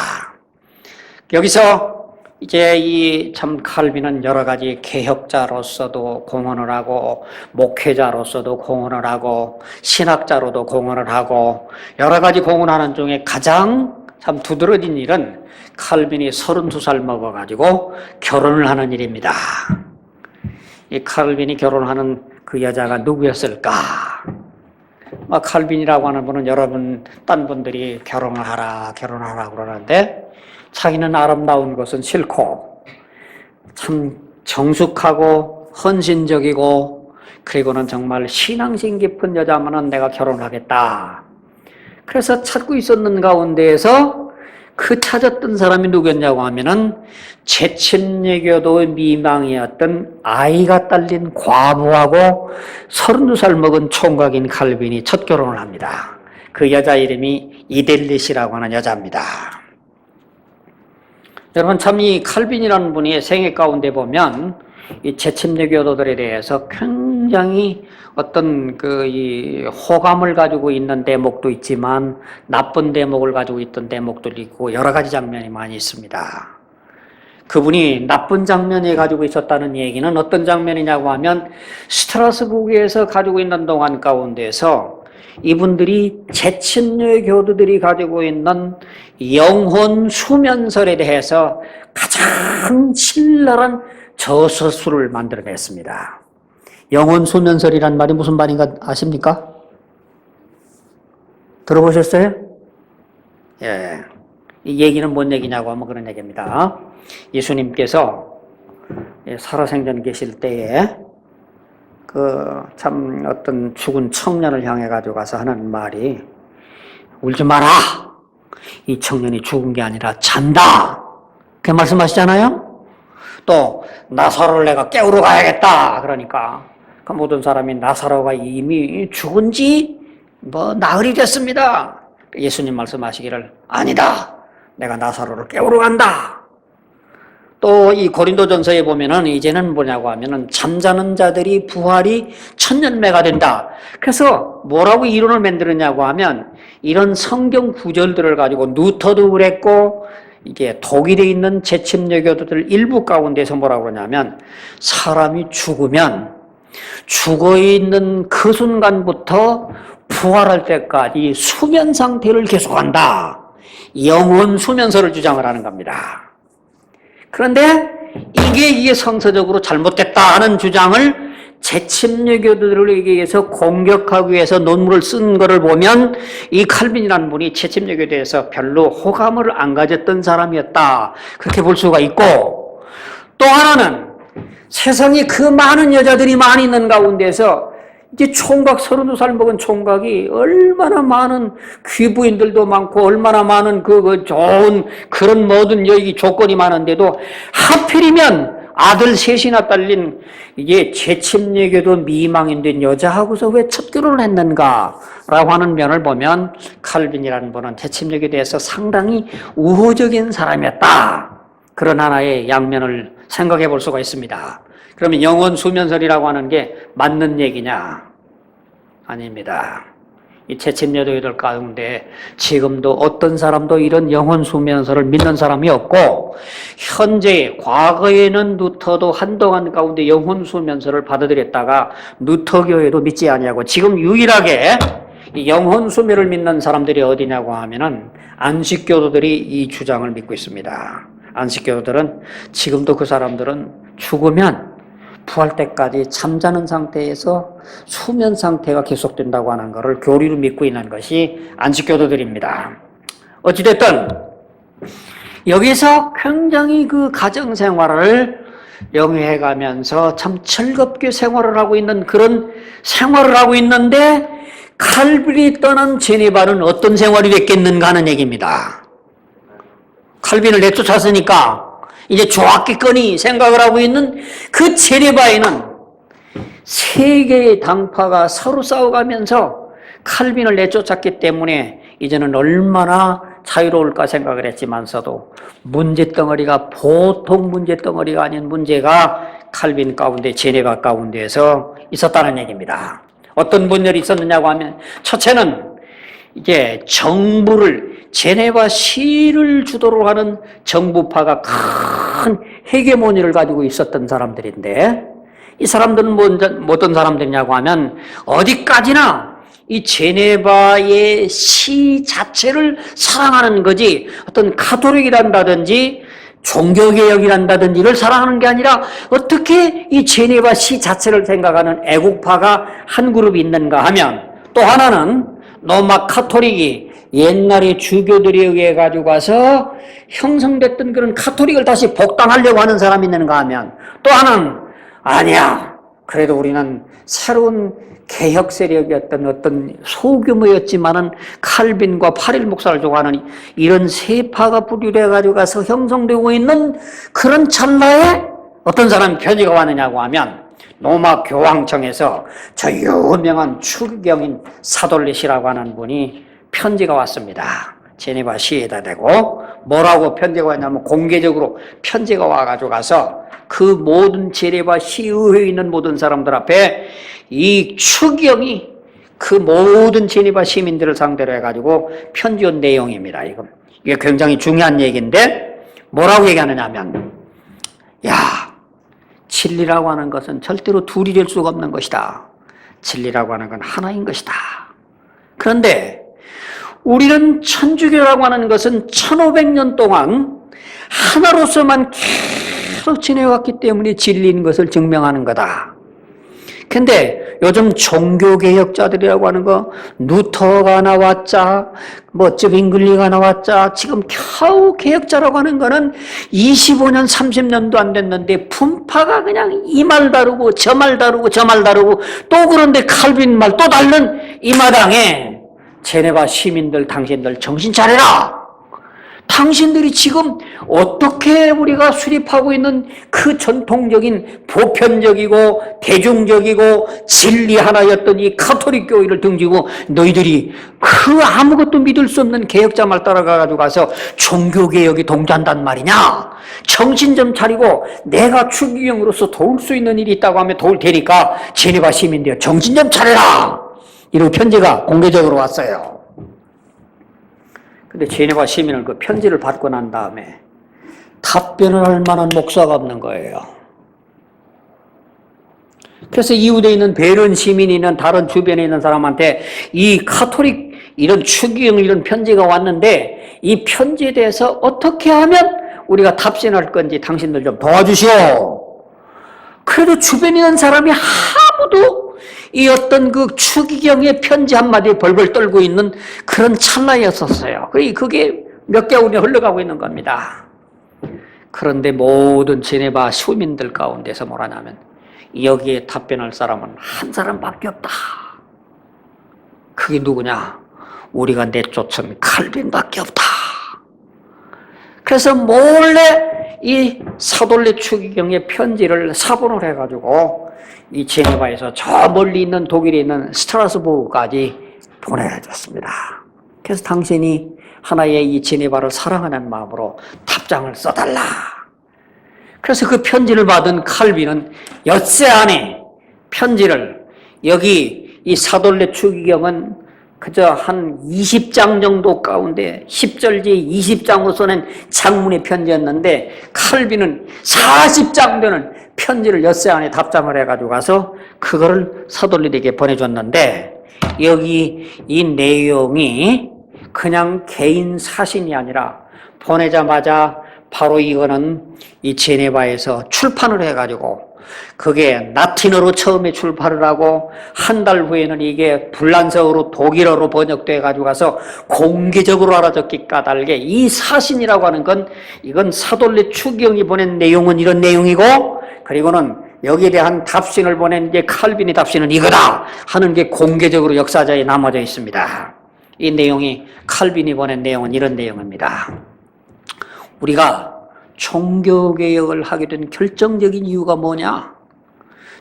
여기서 이제 이 참 칼빈은 여러 가지 개혁자로서도 공헌을 하고 목회자로서도 공헌을 하고 신학자로도 공헌을 하고 여러 가지 공헌하는 중에 가장 참 두드러진 일은 칼빈이 32살 먹어가지고 결혼을 하는 일입니다. 이 칼빈이 결혼하는 그 여자가 누구였을까? 칼빈이라고 하는 분은 여러분 딴 분들이 결혼하라 그러는데 자기는 아름다운 것은 싫고 참 정숙하고 헌신적이고 그리고는 정말 신앙심 깊은 여자만은 내가 결혼하겠다. 그래서 찾고 있었는 가운데에서 그 찾았던 사람이 누구였냐고 하면은 재침례교도 미망이었던 아이가 딸린 과부하고 32살 먹은 총각인 칼빈이 첫 결혼을 합니다. 그 여자 이름이 이델릿이라고 하는 여자입니다. 여러분 참 이 칼빈이라는 분이 생애 가운데 보면 이 재침례교도들에 대해서 굉장히 어떤 이 호감을 가지고 있는 대목도 있지만 나쁜 대목을 가지고 있던 대목도 있고 여러 가지 장면이 많이 있습니다. 그분이 나쁜 장면에 가지고 있었다는 얘기는 어떤 장면이냐고 하면 스트라스부르크에서 가지고 있는 동안 가운데서 이분들이 재침례 교도들이 가지고 있는 영혼 수면설에 대해서 가장 신랄한 저서술을 만들어냈습니다. 영혼 수면설이란 말이 무슨 말인가 아십니까? 들어보셨어요? 예. 이 얘기는 뭔 얘기냐고 하면 그런 얘기입니다. 예수님께서 살아생전 계실 때에 참 어떤 죽은 청년을 향해 가지고 가서 하는 말이 울지 마라. 이 청년이 죽은 게 아니라 잔다. 그렇게 말씀하시잖아요. 또 나사로를 내가 깨우러 가야겠다. 그러니까 그 모든 사람이 나사로가 이미 죽은 지 나흘이 됐습니다. 예수님 말씀하시기를 아니다. 내가 나사로를 깨우러 간다. 또 이 고린도전서에 보면은 이제는 뭐냐고 하면은 잠자는 자들이 부활이 천년매가 된다. 그래서 뭐라고 이론을 만들었냐고 하면 이런 성경 구절들을 가지고 루터도 그랬고 이게 독일에 있는 재침례교도들 일부 가운데서 뭐라고 그러냐면 사람이 죽으면 죽어 있는 그 순간부터 부활할 때까지 수면 상태를 계속한다. 영혼 수면설을 주장을 하는 겁니다. 그런데 이게 성서적으로 잘못됐다 하는 주장을 재침례교도들에게 의해서 공격하기 위해서 논문을 쓴 것을 보면 이 칼빈이라는 분이 재침례교에 대해서 별로 호감을 안 가졌던 사람이었다, 그렇게 볼 수가 있고, 또 하나는 세상에 그 많은 여자들이 많이 있는 가운데서 이제 총각 32살 먹은 총각이 얼마나 많은 귀부인들도 많고 얼마나 많은 그 좋은 그런 모든 여기 조건이 많은데도 하필이면 아들 셋이나 딸린 이게 재침례교도 미망인 여자하고서 왜 첫 결혼을 했는가라고 하는 면을 보면 칼빈이라는 분은 재침례교에 대해서 상당히 우호적인 사람이었다, 그런 하나의 양면을 생각해 볼 수가 있습니다. 그러면 영혼 수면설이라고 하는 게 맞는 얘기냐? 아닙니다. 이 재침례도들 가운데 지금도 어떤 사람도 이런 영혼 수면설을 믿는 사람이 없고, 현재 과거에는 루터도 한동안 가운데 영혼 수면설을 받아들였다가 루터교회도 믿지 아니하고 지금 유일하게 이 영혼 수면을 믿는 사람들이 어디냐고 하면은 안식교도들이 이 주장을 믿고 있습니다. 안식교도들은 지금도 그 사람들은 죽으면 부활 때까지 잠자는 상태에서 수면 상태가 계속된다고 하는 것을 교리로 믿고 있는 것이 안식교도들입니다. 어찌됐든 여기서 굉장히 그 가정생활을 영위해가면서 참 즐겁게 생활을 하고 있는 그런 생활을 하고 있는데, 칼빈이 떠난 제네바는 어떤 생활이 됐겠는가 하는 얘기입니다. 칼빈을 내쫓았으니까 이제 좋았겠거니 생각을 하고 있는 그 제네바에는 세 개의 당파가 서로 싸워가면서 칼빈을 내쫓았기 때문에 이제는 얼마나 자유로울까 생각을 했지만서도 문제덩어리가 보통 문제덩어리가 아닌 문제가 칼빈 가운데, 제네바 가운데에서 있었다는 얘기입니다. 어떤 분열이 있었느냐고 하면, 첫째는 이게 정부를, 제네바 시를 주도로 하는 정부파가 큰 헤게모니를 가지고 있었던 사람들인데, 이 사람들은 어떤 사람들이냐고 하면 어디까지나 이 제네바의 시 자체를 사랑하는 거지, 어떤 가톨릭이란다든지 종교개혁이란다든지를 사랑하는 게 아니라 어떻게 이 제네바 시 자체를 생각하는 애국파가 한 그룹이 있는가 하면, 또 하나는 로마 카톨릭이 옛날에 주교들에 의해 가지고 와서 형성됐던 그런 카톨릭을 다시 복당하려고 하는 사람이 있는가 하면, 또 하나는 아니야, 그래도 우리는 새로운 개혁 세력이었던 어떤 소규모였지만은 칼빈과 파릴 목사를 좋아하는 이런 세 파가 분류돼 가지고 가서 형성되고 있는 그런 찰나에 어떤 사람이 편지가 왔느냐고 하면, 로마 교황청에서 저 유명한 추기경인 사돌렛이라고 하는 분이 편지가 왔습니다. 제네바 시에다 대고 뭐라고 편지가 왔냐면, 공개적으로 편지가 와가지고 가서 그 모든 제네바 시의회에 있는 모든 사람들 앞에 이 추기경이 그 모든 제네바 시민들을 상대로 해가지고 편지온 내용입니다. 이게 굉장히 중요한 얘기인데, 뭐라고 얘기하느냐면, 야, 진리라고 하는 것은 절대로 둘이 될 수가 없는 것이다. 진리라고 하는 건 하나인 것이다. 그런데 우리는 천주교라고 하는 것은 1500년 동안 하나로서만 계속 지내왔기 때문에 진리인 것을 증명하는 거다. 근데 요즘 종교개혁자들이라고 하는 거, 루터가 나왔자, zwing리가 나왔자, 지금 겨우 개혁자라고 하는 거는 25년, 30년도 안 됐는데 분파가 그냥 이 말 다르고 저 말 다르고 저 말 다르고, 또 그런데 칼빈 말 또 다른 이 마당에 제네바 시민들, 당신들 정신 차려라! 당신들이 지금 어떻게 우리가 수립하고 있는 그 전통적인 보편적이고 대중적이고 진리 하나였던 이 가톨릭 교회를 등지고 너희들이 그 아무것도 믿을 수 없는 개혁자 말 따라가가지고 가서 종교개혁이 동조한단 말이냐? 정신 좀 차리고 내가 추기경으로서 도울 수 있는 일이 있다고 하면 도울 테니까 제네바 시민들 정신 좀 차려라! 이런 편지가 공개적으로 왔어요. 근데 제네바 시민은 그 편지를 받고 난 다음에 답변을 할 만한 목사가 없는 거예요. 그래서 이웃에 있는 베른 시민이나 다른 주변에 있는 사람한테 이 카톨릭 이런 추기경 이런 편지가 왔는데 이 편지에 대해서 어떻게 하면 우리가 탑신할 건지 당신들 좀 도와주시오. 그래도 주변에 있는 사람이 아무도 이 어떤 그 추기경의 편지 한마디에 벌벌 떨고 있는 그런 찰나였었어요. 그게 몇 개월이 흘러가고 있는 겁니다. 그런데 모든 제네바 시민들 가운데서 뭐라냐면 여기에 답변할 사람은 한 사람밖에 없다. 그게 누구냐? 우리가 내쫓은 칼빈밖에 없다. 그래서 몰래 이 사돌레 추기경의 편지를 사본을 해가지고 이 제네바에서 저 멀리 있는 독일에 있는 스트라스부르까지 보내줬습니다. 그래서 당신이 하나의 이 제네바를 사랑하는 마음으로 답장을 써달라. 그래서 그 편지를 받은 칼빈은 엿새 안에 편지를 여기 이 사돌레 추기경은 그저 한 20장 정도 가운데 10절지 20장으로 써낸 장문의 편지였는데 칼빈은 40장 되는 편지를 엿새 안에 답장을 해가지고 가서 그거를 사돌레에게 보내줬는데 여기 이 내용이 그냥 개인 사신이 아니라 보내자마자 바로 이거는 이 제네바에서 출판을 해가지고 그게 라틴어로 처음에 출판을 하고 한 달 후에는 이게 불란서어로 독일어로 번역돼 가지고 가서 공개적으로 알아듣기 까닭에 이 사신이라고 하는 건 이건 사돌레 추기경이 보낸 내용은 이런 내용이고 그리고는 여기에 대한 답신을 보낸 게 칼빈의 답신은 이거다 하는 게 공개적으로 역사자에 남아져 있습니다. 이 내용이 칼빈이 보낸 내용은 이런 내용입니다. 우리가 종교개혁을 하게 된 결정적인 이유가 뭐냐?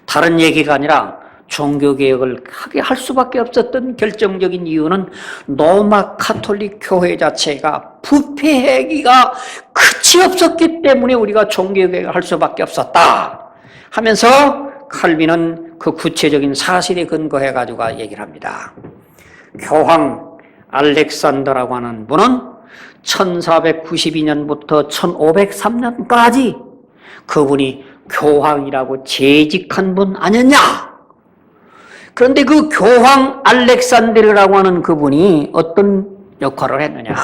다른 얘기가 아니라 종교개혁을 하게 할 수밖에 없었던 결정적인 이유는 로마 가톨릭 교회 자체가 부패행위가 끝이 없었기 때문에 우리가 종교개혁을 할 수밖에 없었다 하면서 칼빈은 그 구체적인 사실에 근거해가지고 얘기를 합니다. 교황 알렉산더라고 하는 분은 1492년부터 1503년까지 그분이 교황이라고 재직한 분 아니냐? 그런데 그 교황 알렉산드르라고 하는 그분이 어떤 역할을 했느냐?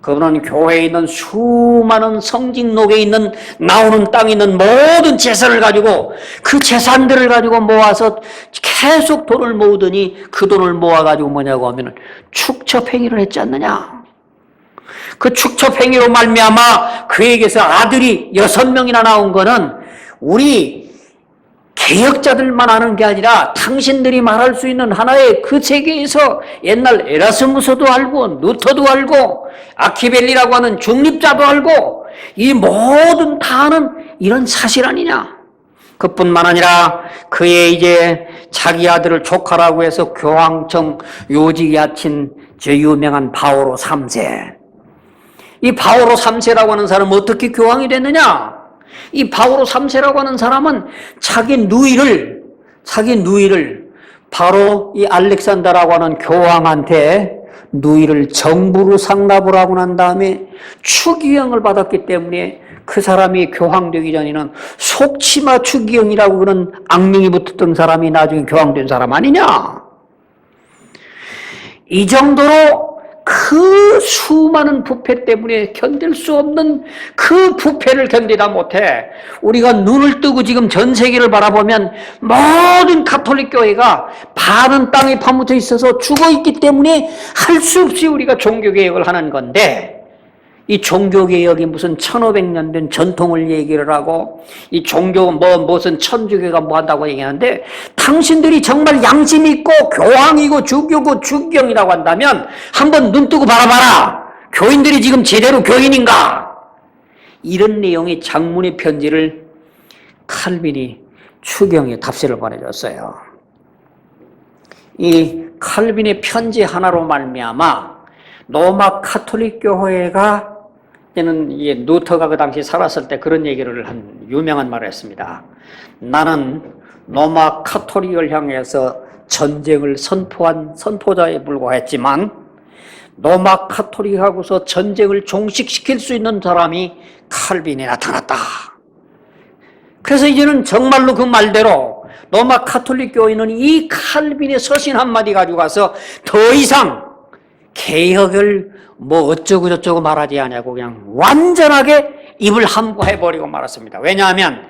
그분은 교회에 있는 수많은 성직록에 있는 나오는 땅에 있는 모든 재산을 가지고 그 재산들을 가지고 모아서 계속 돈을 모으더니 그 돈을 모아가지고 뭐냐고 하면 축첩행위를 했지 않느냐? 그 축첩행위로 말미암아 그에게서 아들이 6명이나 나온 거는 우리 개혁자들만 아는 게 아니라 당신들이 말할 수 있는 하나의 그 세계에서 옛날 에라스무스도 알고 루터도 알고 아키벨리라고 하는 중립자도 알고 이 모든 다 아는 이런 사실 아니냐. 그뿐만 아니라 그의 이제 자기 아들을 조카라고 해서 교황청 요직에 앉힌 저 유명한 바오로 3세. 이 바오로 3세라고 하는 사람은 어떻게 교황이 됐느냐? 이 바오로 3세라고 하는 사람은 자기 누이를 바로 이 알렉산더라고 하는 교황한테 누이를 정부로 상납을 하고 난 다음에 추기경을 받았기 때문에 그 사람이 교황되기 전에는 속치마 추기경이라고 그런 악명이 붙었던 사람이 나중에 교황된 사람 아니냐? 이 정도로 그 수많은 부패 때문에 견딜 수 없는 그 부패를 견디다 못해 우리가 눈을 뜨고 지금 전 세계를 바라보면 모든 가톨릭 교회가 반은 땅에 파묻혀 있어서 죽어있기 때문에 할 수 없이 우리가 종교개혁을 하는 건데 이 종교개혁이 무슨 1500년 된 전통을 얘기를 하고 이 종교 무슨 천주교가 뭐 한다고 얘기하는데 당신들이 정말 양심 있고 교황이고 주교고 주경이라고 한다면 한번 눈 뜨고 바라봐라. 교인들이 지금 제대로 교인인가? 이런 내용의 장문의 편지를 칼빈이 추경에 답세를 보내줬어요. 이 칼빈의 편지 하나로 말미암아 로마 가톨릭 교회가 는 루터가 그 당시 살았을 때 그런 얘기를 한 유명한 말을 했습니다. 나는 로마 가톨릭을 향해서 전쟁을 선포한 선포자에 불과했지만 로마 가톨릭하고서 전쟁을 종식시킬 수 있는 사람이 칼빈이 나타났다. 그래서 이제는 정말로 그 말대로 로마 가톨릭 교회는 이 칼빈의 서신 한마디 가지고 가서 더 이상 개혁을 뭐 어쩌고 저쩌고 말하지 않냐고 그냥 완전하게 입을 함구해버리고 말았습니다. 왜냐하면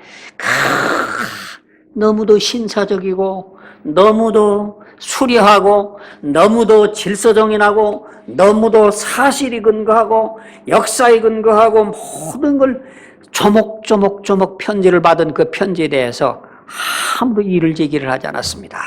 너무도 신사적이고 너무도 수려하고 너무도 질서정연하고 너무도 사실이 근거하고 역사에 근거하고 모든 걸 조목조목 편지를 받은 그 편지에 대해서 아무도 이를 제기를 하지 않았습니다.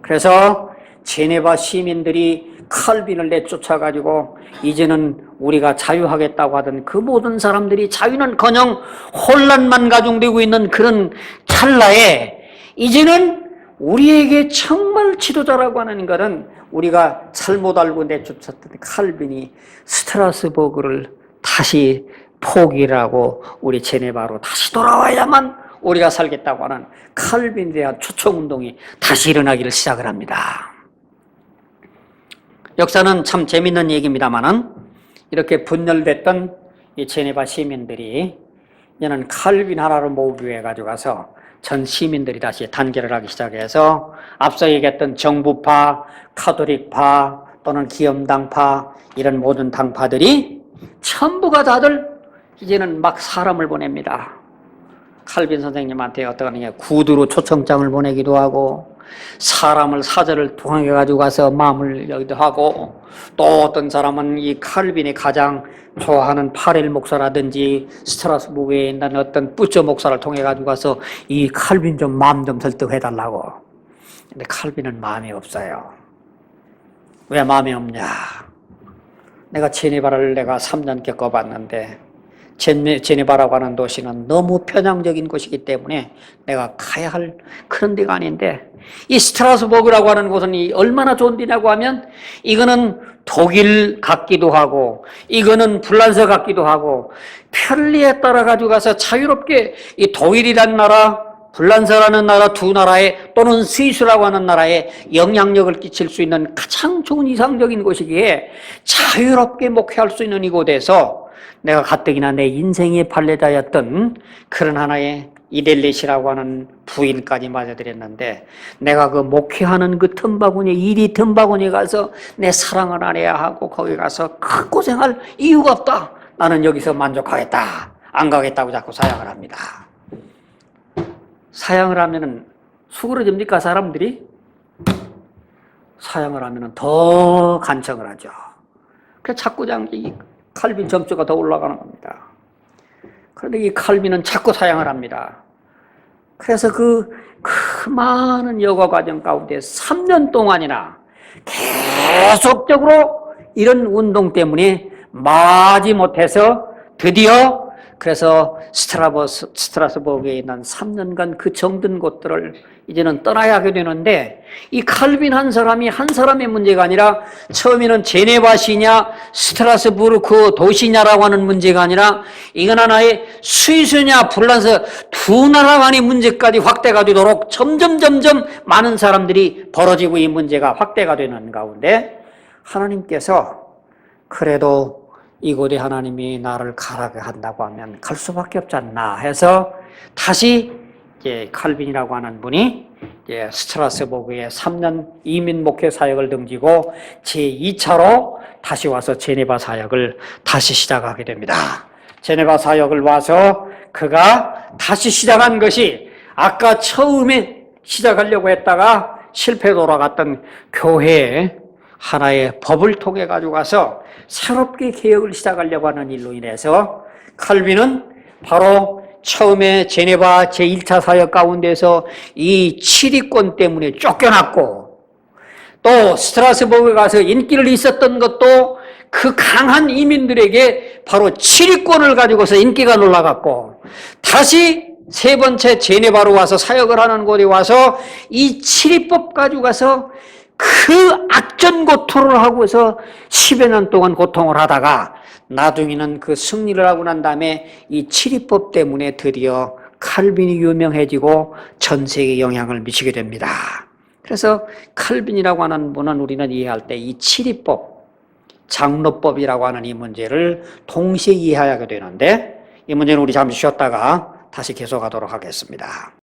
그래서 제네바 시민들이 칼빈을 내쫓아가지고 이제는 우리가 자유하겠다고 하던 그 모든 사람들이 자유는커녕 혼란만 가중되고 있는 그런 찰나에 이제는 우리에게 정말 지도자라고 하는 것은 우리가 잘못 알고 내쫓았던 칼빈이 스트라스부르크를 다시 포기를 하고 우리 제네바로 다시 돌아와야만 우리가 살겠다고 하는 칼빈에 대한 초청운동이 다시 일어나기를 시작을 합니다. 역사는 참 재밌는 얘기입니다만은 이렇게 분열됐던 이 제네바 시민들이 이제는 칼빈 하나를 모비해 가지고 가서 전 시민들이 다시 단결을 하기 시작해서 앞서 얘기했던 정부파, 카톨릭파 또는 기염당파 이런 모든 당파들이 전부가 다들 이제는 막 사람을 보냅니다. 칼빈 선생님한테 어떠하느냐 구두로 초청장을 보내기도 하고 사람을 사절을 통해 가지고 가서 마음을 열기도 하고 또 어떤 사람은 이 칼빈이 가장 좋아하는 파렐 목사라든지 스트라스부르크에 있는 어떤 뿌처 목사를 통해 가지고 가서 이 칼빈 좀 마음 좀 설득해 달라고. 근데 칼빈은 마음이 없어요. 왜 마음이 없냐? 내가 제네바를 내가 3년 겪어봤는데 제네바라고 하는 도시는 너무 편향적인 곳이기 때문에 내가 가야 할 그런 데가 아닌데 이 스트라스부르크라고 하는 곳은 얼마나 좋은 데냐고 하면 이거는 독일 같기도 하고 이거는 불란서 같기도 하고 편리에 따라 가지고 가서 자유롭게 이 독일이라는 나라 불란서라는 나라 두 나라에 또는 스위스라고 하는 나라에 영향력을 끼칠 수 있는 가장 좋은 이상적인 곳이기에 자유롭게 목회할 수 있는 이곳에서 내가 가뜩이나 내 인생의 발레다였던 그런 하나의 이델렛이라고 하는 부인까지 맞아들였는데 내가 그 목회하는 그 틈바구니 이리 틈바구니에 가서 내 사랑을 안 해야 하고 거기 가서 큰 고생할 이유가 없다. 나는 여기서 만족하겠다. 안 가겠다고 자꾸 사양을 합니다. 사양을 하면은 수그러집니까 사람들이? 사양을 하면은 더 간청을 하죠. 그래서 자꾸 이 칼빈 점수가 더 올라가는 겁니다. 그런데 이 칼빈은 자꾸 사양을 합니다. 그래서 그 많은 여과 과정 가운데 3년 동안이나 계속적으로 이런 운동 때문에 마지못해서 드디어 그래서 스트라스부르크에 있는 3년간 그 정든 곳들을 이제는 떠나야 하게 되는데 이 칼빈 한 사람의 문제가 아니라 처음에는 제네바시냐 스트라스부르크 도시냐라고 하는 문제가 아니라 이건 하나의 스위스냐 불란서 두 나라 간의 문제까지 확대가 되도록 점점 많은 사람들이 벌어지고 이 문제가 확대가 되는 가운데 하나님께서 그래도 이곳에 하나님이 나를 가라게 한다고 하면 갈 수밖에 없지 않나 해서 다시 이제 칼빈이라고 하는 분이 이제 스트라스부르크에 3년 이민 목회 사역을 등지고 제2차로 다시 와서 제네바 사역을 다시 시작하게 됩니다. 제네바 사역을 와서 그가 다시 시작한 것이 아까 처음에 시작하려고 했다가 실패 돌아갔던 교회에 하나의 법을 통해 가지고 가서 새롭게 개혁을 시작하려고 하는 일로 인해서 칼빈은 바로 처음에 제네바 제1차 사역 가운데서 이 치리권 때문에 쫓겨났고 또 스트라스부르크에 가서 인기를 있었던 것도 그 강한 이민들에게 바로 치리권을 가지고서 인기가 올라갔고 다시 세 번째 제네바로 와서 사역을 하는 곳에 와서 이 치리법 가지고 가서 그 악전고투를 하고서 10여 년 동안 고통을 하다가 나중에는 그 승리를 하고 난 다음에 이 치리법 때문에 드디어 칼빈이 유명해지고 전 세계에 영향을 미치게 됩니다. 그래서 칼빈이라고 하는 분은 우리는 이해할 때 이 치리법, 장로법이라고 하는 이 문제를 동시에 이해하게 되는데 이 문제는 우리 잠시 쉬었다가 다시 계속하도록 하겠습니다.